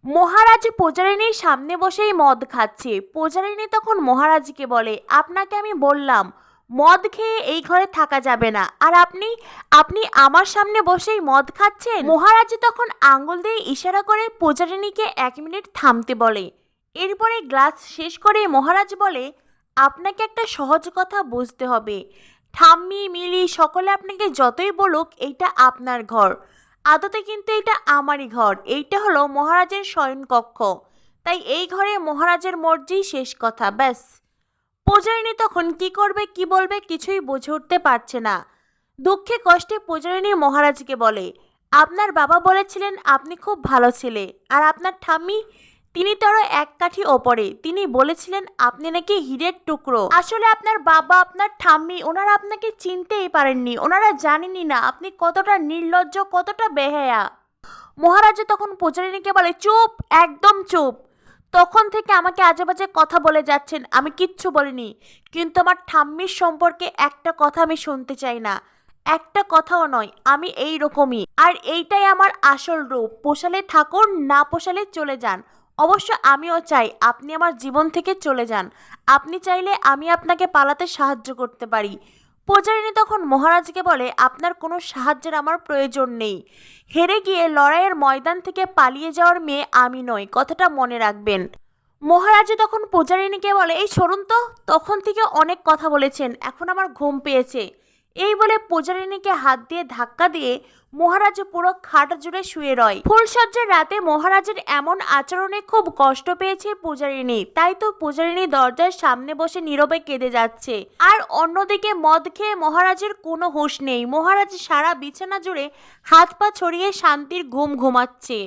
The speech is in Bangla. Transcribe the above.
মহারাজ পূজারিনীর সামনে বসেই মদ খাচ্ছে। পূজারিনী তখন মহারাজকে বলে, আপনাকে আমি বললাম মদ খেয়ে এই ঘরে থাকা যাবে না, আর আপনি আপনি আমার সামনে বসেই মদ খাচ্ছেন। মহারাজ তখন আঙ্গুল দিয়ে ইশারা করে পূজারিনীকে 1 মিনিট থামতে বলে। এরপরে গ্লাস শেষ করে মহারাজ বলে, আপনাকে একটা সহজ কথা বুঝতে হবে। ঠাম্মি মিলি সকলে আপনাকে যতই বলুক এইটা আপনার ঘর, আদতে কিন্তু এটা আমারই ঘর। এইটা হলো মহারাজের শয়নকক্ষ, তাই এই ঘরে মহারাজের মর্জি, শেষ কথা, ব্যাস। পূজারিনী তখন কি করবে কি বলবে কিছুই বুঝে উঠতে পারছে না। দুঃখে কষ্টে পূজারিনী মহারাজকে বলে, আপনার বাবা বলেছিলেন আপনি খুব ভালো ছেলে, আর আপনার ঠাম্মি তিনি তো আরো 1 কাঠি ওপরে, তিনি বলেছিলেন আপনি নাকি হীরের টুকরো। আসলে আপনার বাবা আপনার ঠাম্মি ওনারা আপনাকে চিনতেই পারেননি, ওনারা জানেনই না আপনি কতটা নির্লজ্জ, কতটা বেহায়া। মহারাজ তখন পূজারিনীকে বলে, চুপ, একদম চুপ। তখন থেকে আমাকে আজে বাজে কথা বলে যাচ্ছেন, আমি কিচ্ছু বলিনি, কিন্তু আমার ঠাম্মির সম্পর্কে একটা কথা আমি শুনতে চাই না, একটা কথাও নয়। আমি এই রকমই, আর এইটাই আমার আসল রূপ। পোষালে থাকুন, না পোষালে চলে যান। অবশ্য আমিও চাই আপনি আমার জীবন থেকে চলে যান। আপনি চাইলে আমি আপনাকে পালাতে সাহায্য করতে পারি। পূজারিনী তখন মহারাজকে বলে, আপনার কোনো সাহায্যের আমার প্রয়োজন নেই। হেরে গিয়ে লড়াইয়ের ময়দান থেকে পালিয়ে যাওয়ার মেয়ে আমি নই, কথাটা মনে রাখবেন। মহারাজ তখন পূজারিনীকে বলে, এই সরুন তো, তখন থেকে অনেক কথা বলেছেন, এখন আমার ঘুম পেয়েছে। এই বলে পূজারিনীকে হাত দিয়ে ধাক্কা দিয়ে মহারাজ পুরো খাট জুড়ে শুয়ে রয়। ফুলসজ্জার রাতে মহারাজের এমন আচরণে খুব কষ্ট পেয়েছে পূজারিনী, তাই তো পূজারিনী দরজার সামনে বসে নীরবে কেঁদে যাচ্ছে। আর অন্যদিকে মদ খেয়ে মহারাজের কোনো হুঁশ নেই। মহারাজ সারা বিছানা জুড়ে হাত পা ছড়িয়ে শান্তির ঘুম ঘুমাচ্ছে।